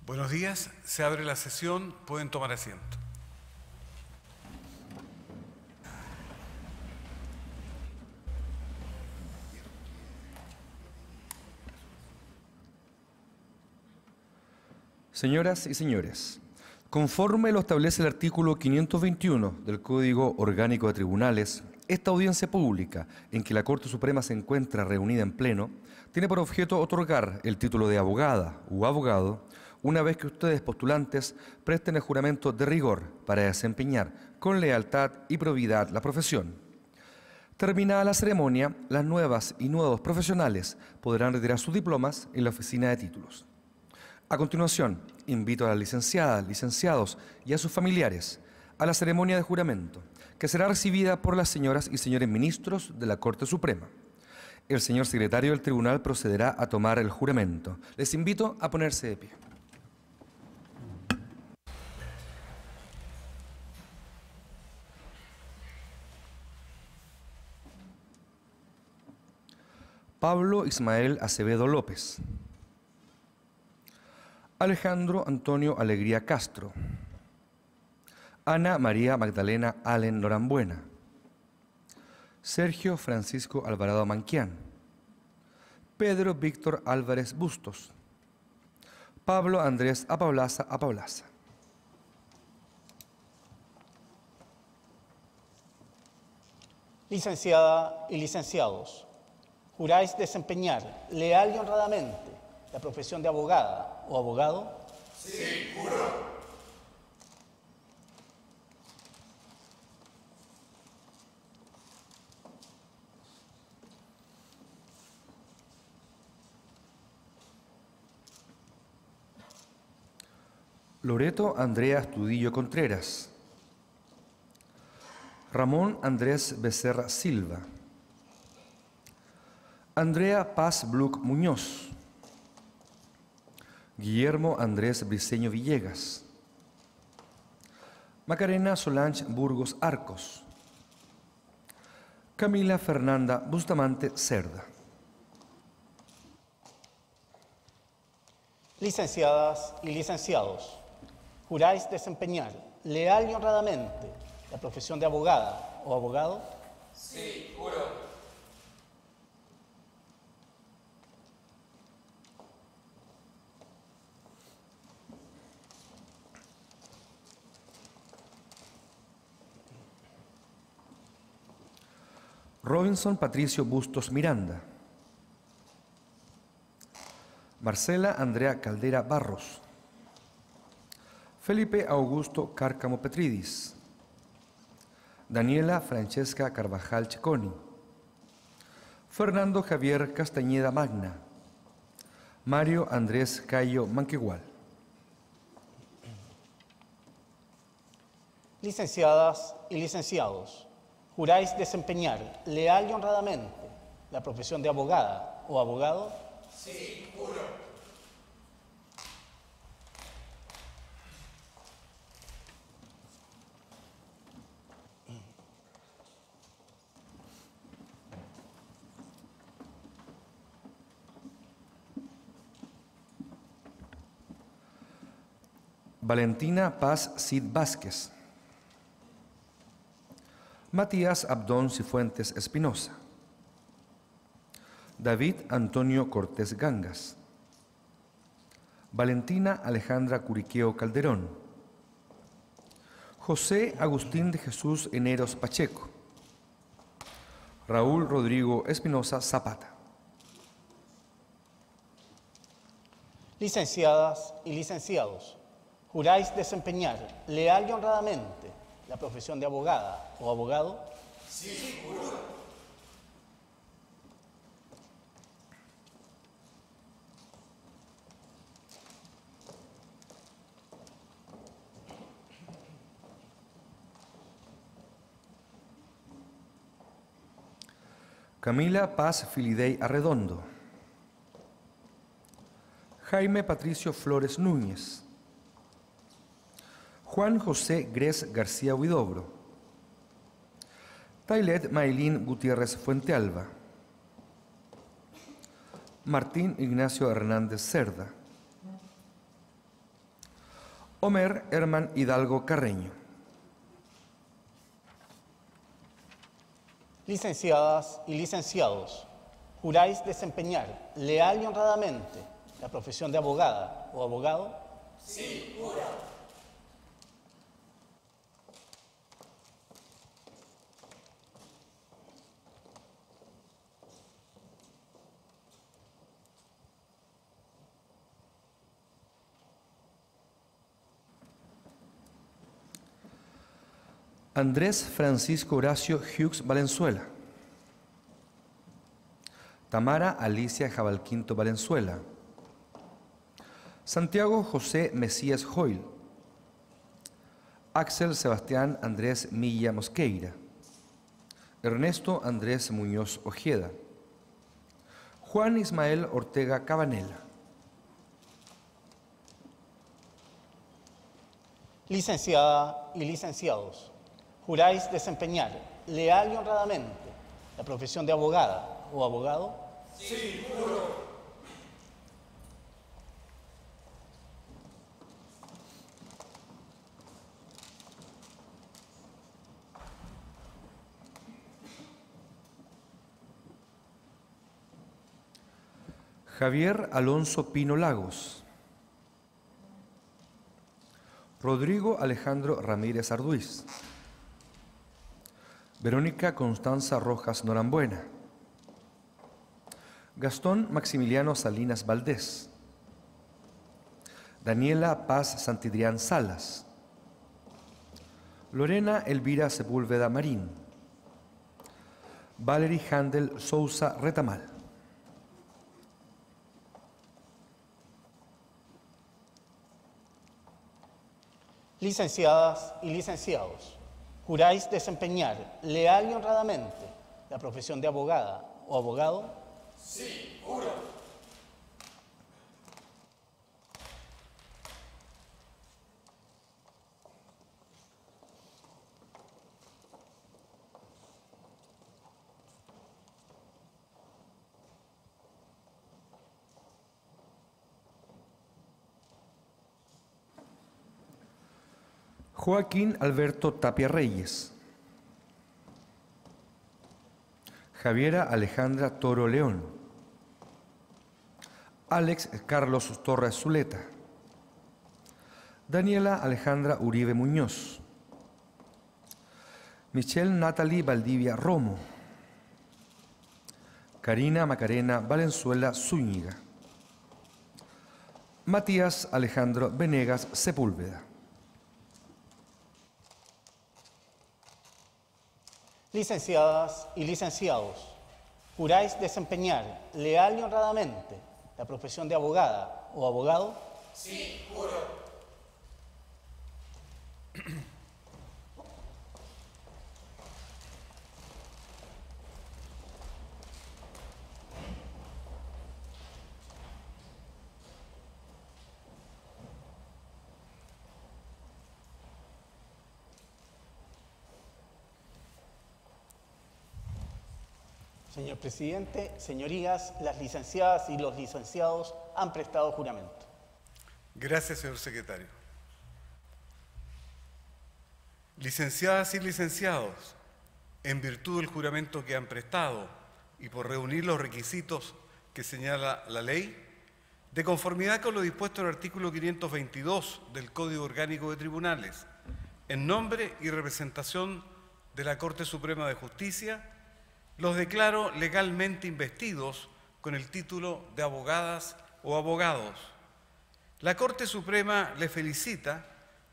Buenos días, se abre la sesión, pueden tomar asiento. Señoras y señores, conforme lo establece el artículo 521 del Código Orgánico de Tribunales, esta audiencia pública, en que la Corte Suprema se encuentra reunida en pleno, tiene por objeto otorgar el título de abogada u abogado una vez que ustedes, postulantes, presten el juramento de rigor para desempeñar con lealtad y probidad la profesión. Terminada la ceremonia, las nuevas y nuevos profesionales podrán retirar sus diplomas en la oficina de títulos. A continuación, invito a las licenciadas, licenciados y a sus familiares a la ceremonia de juramento, que será recibida por las señoras y señores ministros de la Corte Suprema. El señor secretario del tribunal procederá a tomar el juramento. Les invito a ponerse de pie. Pablo Ismael Acevedo López. Alejandro Antonio Alegría Castro. Ana María Magdalena Allen Norambuena. Sergio Francisco Alvarado Manquián. Pedro Víctor Álvarez Bustos. Pablo Andrés Apablaza Apablaza. Licenciada y licenciados, ¿juráis desempeñar leal y honradamente la profesión de abogada o abogado? Sí, juro. Loreto Andrea Astudillo Contreras. Ramón Andrés Becerra Silva. Andrea Paz Bluc Muñoz. Guillermo Andrés Briceño Villegas. Macarena Solange Burgos Arcos. Camila Fernanda Bustamante Cerda. Licenciadas y licenciados, ¿juráis desempeñar leal y honradamente la profesión de abogada o abogado? Sí, juro. Robinson Patricio Bustos Miranda. Marcela Andrea Caldera Barros. Felipe Augusto Cárcamo Petridis. Daniela Francesca Carvajal Checoni. Fernando Javier Castañeda Magna. Mario Andrés Cayo Manquegual. Licenciadas y licenciados, ¿juráis desempeñar leal y honradamente la profesión de abogada o abogado? Sí, juro. Valentina Paz Cid Vázquez. Matías Abdón Cifuentes Espinosa. David Antonio Cortés Gangas. Valentina Alejandra Curiqueo Calderón. José Agustín de Jesús Eneros Pacheco. Raúl Rodrigo Espinosa Zapata. Licenciadas y licenciados, ¿juráis desempeñar leal y honradamente la profesión de abogada o abogado? Sí, juro. Camila Paz Filidei Arredondo. Jaime Patricio Flores Núñez. Juan José Gres García Huidobro. Tailet Maylin Gutiérrez Fuentealba. Martín Ignacio Hernández Cerda. Omer Herman Hidalgo Carreño. Licenciadas y licenciados, ¿juráis desempeñar leal y honradamente la profesión de abogada o abogado? Sí, juro. Andrés Francisco Horacio Hughes Valenzuela. Tamara Alicia Jabalquinto Valenzuela. Santiago José Mesías Hoyle. Axel Sebastián Andrés Milla Mosqueira. Ernesto Andrés Muñoz Ojeda. Juan Ismael Ortega Cabanela. Licenciada y licenciados, ¿juráis desempeñar leal y honradamente la profesión de abogada o abogado? Sí, juro. Javier Alonso Pino Lagos. Rodrigo Alejandro Ramírez Arduiz. Verónica Constanza Rojas Norambuena. Gastón Maximiliano Salinas Valdés. Daniela Paz Santidrián Salas. Lorena Elvira Sepúlveda Marín. Valerie Handel Sousa Retamal. Licenciadas y licenciados, ¿juráis desempeñar leal y honradamente la profesión de abogada o abogado? Sí, juro. Joaquín Alberto Tapia Reyes. Javiera Alejandra Toro León. Alex Carlos Torres Zuleta. Daniela Alejandra Uribe Muñoz. Michelle Natalie Valdivia Romo. Karina Macarena Valenzuela Zúñiga. Matías Alejandro Venegas Sepúlveda. Licenciadas y licenciados, ¿juráis desempeñar leal y honradamente la profesión de abogada o abogado? Sí, juro. Señor presidente, señorías, las licenciadas y los licenciados han prestado juramento. Gracias, señor secretario. Licenciadas y licenciados, en virtud del juramento que han prestado y por reunir los requisitos que señala la ley, de conformidad con lo dispuesto en el artículo 522 del Código Orgánico de Tribunales, en nombre y representación de la Corte Suprema de Justicia, los declaro legalmente investidos con el título de abogadas o abogados. La Corte Suprema les felicita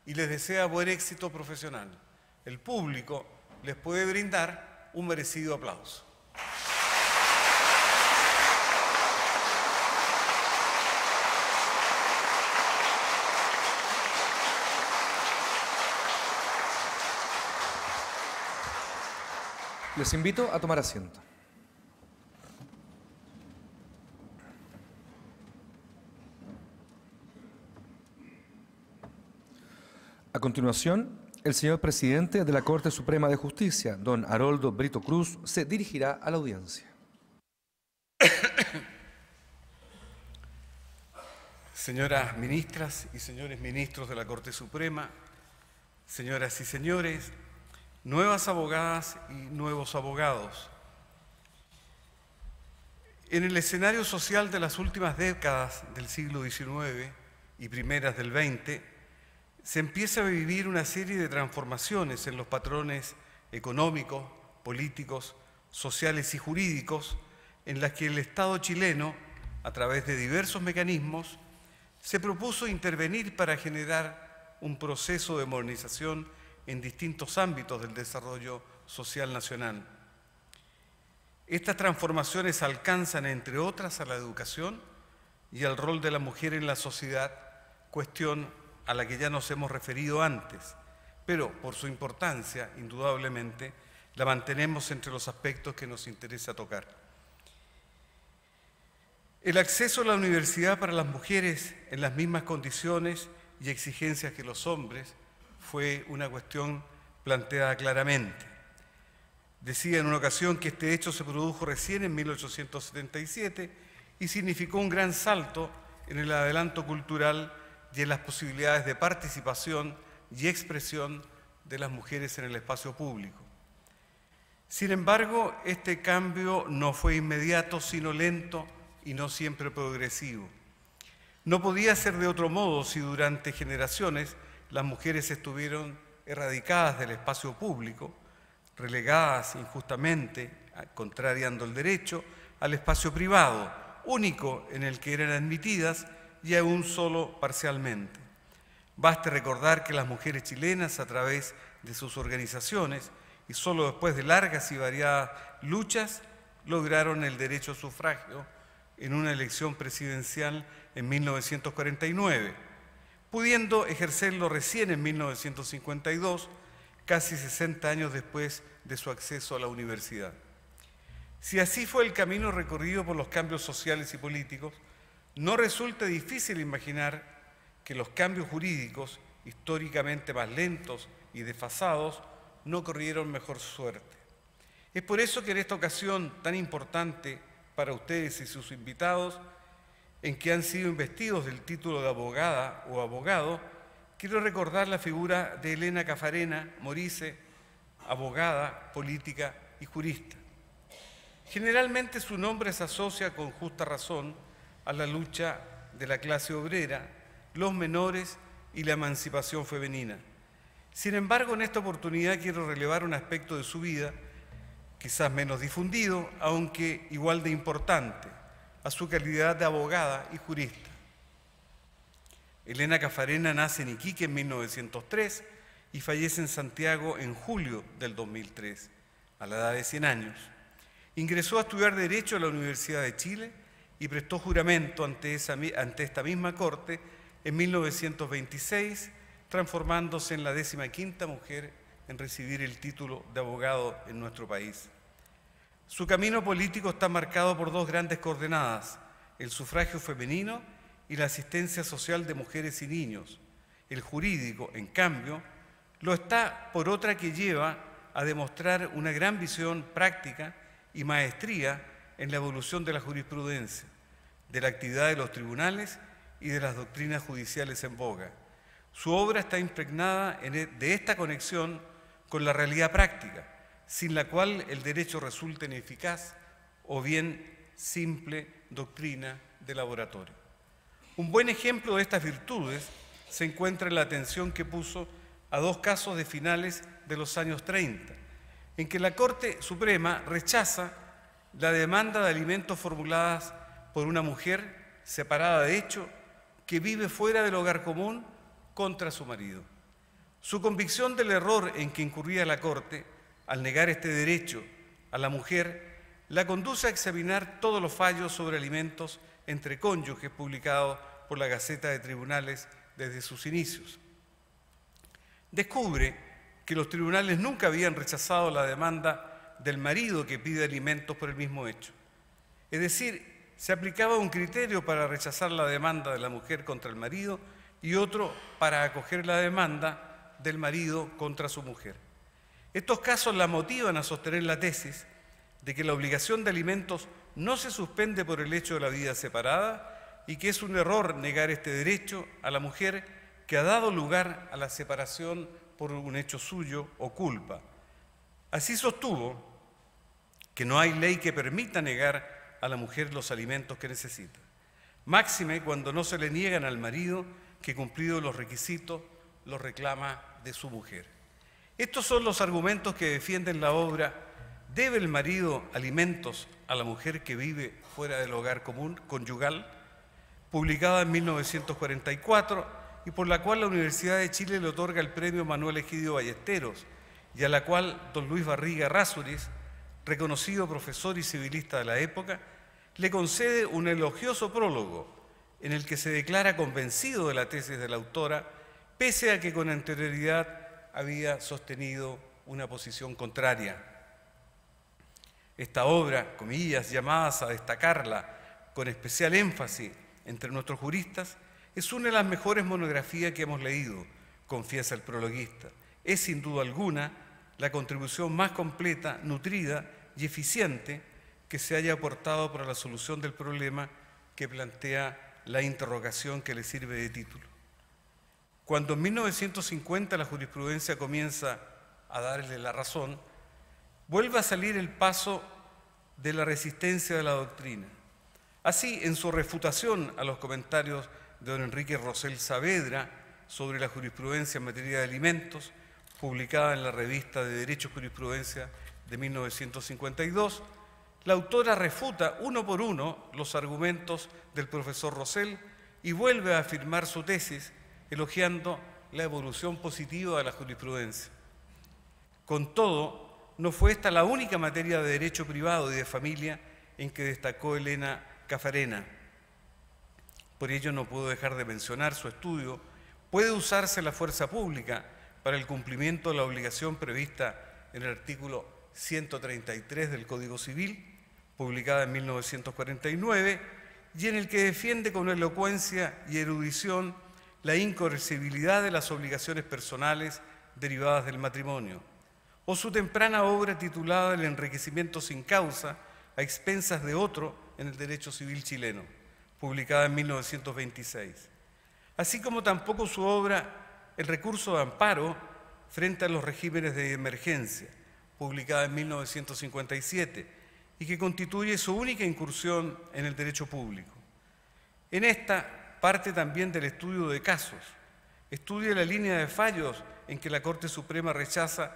y les desea buen éxito profesional. El público les puede brindar un merecido aplauso. Les invito a tomar asiento. A continuación, el señor presidente de la Corte Suprema de Justicia, don Haroldo Brito Cruz, se dirigirá a la audiencia. señoras ministras y señores ministros de la Corte Suprema, señoras y señores, nuevas abogadas y nuevos abogados. En el escenario social de las últimas décadas del siglo XIX y primeras del XX, se empieza a vivir una serie de transformaciones en los patrones económicos, políticos, sociales y jurídicos en las que el Estado chileno, a través de diversos mecanismos, se propuso intervenir para generar un proceso de modernización en distintos ámbitos del desarrollo social nacional. Estas transformaciones alcanzan, entre otras, a la educación y al rol de la mujer en la sociedad, cuestión a la que ya nos hemos referido antes, pero por su importancia, indudablemente, la mantenemos entre los aspectos que nos interesa tocar. El acceso a la universidad para las mujeres en las mismas condiciones y exigencias que los hombres fue una cuestión planteada claramente. Decía en una ocasión que este hecho se produjo recién en 1877 y significó un gran salto en el adelanto cultural y en las posibilidades de participación y expresión de las mujeres en el espacio público. Sin embargo, este cambio no fue inmediato, sino lento y no siempre progresivo. No podía ser de otro modo si durante generaciones las mujeres estuvieron erradicadas del espacio público, relegadas injustamente, contrariando el derecho, al espacio privado, único en el que eran admitidas y aún solo parcialmente. Baste recordar que las mujeres chilenas, a través de sus organizaciones y solo después de largas y variadas luchas, lograron el derecho a sufragio en una elección presidencial en 1949, pudiendo ejercerlo recién en 1952, casi 60 años después de su acceso a la universidad. Si así fue el camino recorrido por los cambios sociales y políticos, no resulta difícil imaginar que los cambios jurídicos, históricamente más lentos y desfasados, no corrieron mejor suerte. Es por eso que en esta ocasión tan importante para ustedes y sus invitados, en que han sido investidos del título de abogada o abogado, quiero recordar la figura de Elena Cafarena Morice, abogada, política y jurista. Generalmente su nombre se asocia con justa razón a la lucha de la clase obrera, los menores y la emancipación femenina. Sin embargo, en esta oportunidad quiero relevar un aspecto de su vida, quizás menos difundido, aunque igual de importante, a su calidad de abogada y jurista. Elena Cafarena nace en Iquique en 1903 y fallece en Santiago en julio del 2003, a la edad de 100 años. Ingresó a estudiar Derecho a la Universidad de Chile y prestó juramento ante esta misma Corte en 1926, transformándose en la 15ª mujer en recibir el título de abogado en nuestro país. Su camino político está marcado por dos grandes coordenadas: el sufragio femenino y la asistencia social de mujeres y niños. El jurídico, en cambio, lo está por otra que lleva a demostrar una gran visión práctica y maestría en la evolución de la jurisprudencia, de la actividad de los tribunales y de las doctrinas judiciales en boga. Su obra está impregnada de esta conexión con la realidad práctica, sin la cual el derecho resulta ineficaz o bien simple doctrina de laboratorio. Un buen ejemplo de estas virtudes se encuentra en la atención que puso a dos casos de finales de los años 30, en que la Corte Suprema rechaza la demanda de alimentos formuladas por una mujer separada de hecho que vive fuera del hogar común contra su marido. Su convicción del error en que incurría la Corte al negar este derecho a la mujer la conduce a examinar todos los fallos sobre alimentos entre cónyuges publicados por la Gaceta de Tribunales desde sus inicios. Descubre que los tribunales nunca habían rechazado la demanda del marido que pide alimentos por el mismo hecho. Es decir, se aplicaba un criterio para rechazar la demanda de la mujer contra el marido y otro para acoger la demanda del marido contra su mujer. Estos casos la motivan a sostener la tesis de que la obligación de alimentos no se suspende por el hecho de la vida separada y que es un error negar este derecho a la mujer que ha dado lugar a la separación por un hecho suyo o culpa. Así sostuvo que no hay ley que permita negar a la mujer los alimentos que necesita, máxime cuando no se le niegan al marido que, cumplidos los requisitos, los reclama de su mujer. Estos son los argumentos que defienden la obra ¿Debe el marido alimentos a la mujer que vive fuera del hogar común conyugal?, publicada en 1944 y por la cual la Universidad de Chile le otorga el premio Manuel Egidio Ballesteros, y a la cual don Luis Barriga Errázuriz, reconocido profesor y civilista de la época, le concede un elogioso prólogo en el que se declara convencido de la tesis de la autora, pese a que con anterioridad había sostenido una posición contraria. Esta obra, comillas, llamadas a destacarla con especial énfasis entre nuestros juristas, es una de las mejores monografías que hemos leído, confiesa el prologuista. Es sin duda alguna la contribución más completa, nutrida y eficiente que se haya aportado para la solución del problema que plantea la interrogación que le sirve de título. Cuando en 1950 la jurisprudencia comienza a darle la razón, vuelve a salir el paso de la resistencia de la doctrina. Así, en su refutación a los comentarios de don Enrique Rosell Saavedra sobre la jurisprudencia en materia de alimentos, publicada en la revista de Derecho y Jurisprudencia de 1952, la autora refuta uno por uno los argumentos del profesor Rosell y vuelve a afirmar su tesis, elogiando la evolución positiva de la jurisprudencia. Con todo, no fue esta la única materia de derecho privado y de familia en que destacó Elena Caffarena. Por ello no puedo dejar de mencionar su estudio ¿Puede usarse la fuerza pública para el cumplimiento de la obligación prevista en el artículo 133 del Código Civil, publicada en 1949, y en el que defiende con elocuencia y erudición la incoercibilidad de las obligaciones personales derivadas del matrimonio, o su temprana obra titulada El enriquecimiento sin causa a expensas de otro en el derecho civil chileno, publicada en 1926, así como tampoco su obra El recurso de amparo frente a los regímenes de emergencia, publicada en 1957, y que constituye su única incursión en el derecho público. En esta parte también del estudio de casos, estudia la línea de fallos en que la Corte Suprema rechaza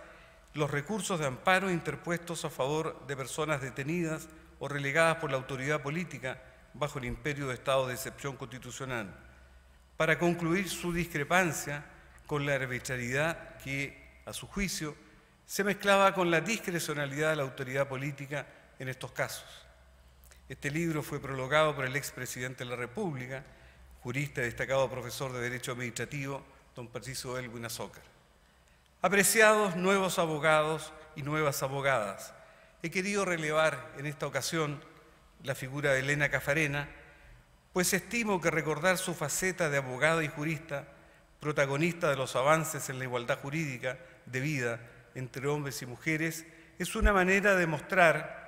los recursos de amparo interpuestos a favor de personas detenidas o relegadas por la autoridad política bajo el imperio de estado de excepción constitucional, para concluir su discrepancia con la arbitrariedad que, a su juicio, se mezclaba con la discrecionalidad de la autoridad política en estos casos. Este libro fue prologado por el expresidente de la República, jurista y destacado profesor de Derecho Administrativo, don Patricio Elwin Azócar. Apreciados nuevos abogados y nuevas abogadas, he querido relevar en esta ocasión la figura de Elena Caffarena, pues estimo que recordar su faceta de abogada y jurista, protagonista de los avances en la igualdad jurídica de vida entre hombres y mujeres, es una manera de mostrar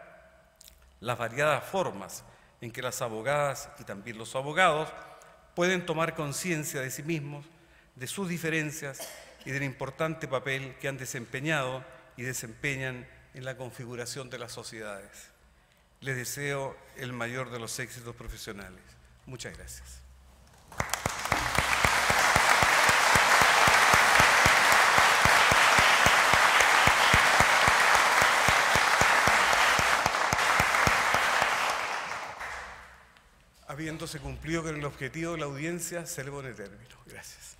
las variadas formas en que las abogadas y también los abogados pueden tomar conciencia de sí mismos, de sus diferencias y del importante papel que han desempeñado y desempeñan en la configuración de las sociedades. Les deseo el mayor de los éxitos profesionales. Muchas gracias. Habiéndose cumplido con el objetivo de la audiencia, se le pone término. Gracias.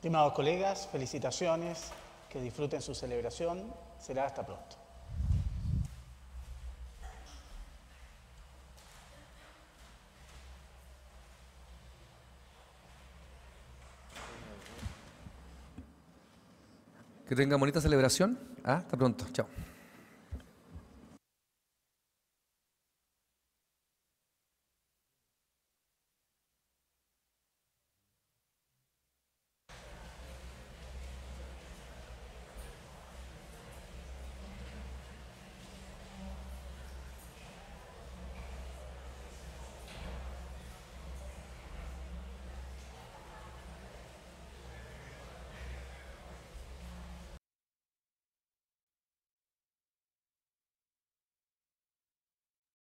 Estimados colegas, felicitaciones, que disfruten su celebración. Será hasta pronto. Que tengan bonita celebración. Hasta pronto. Chao.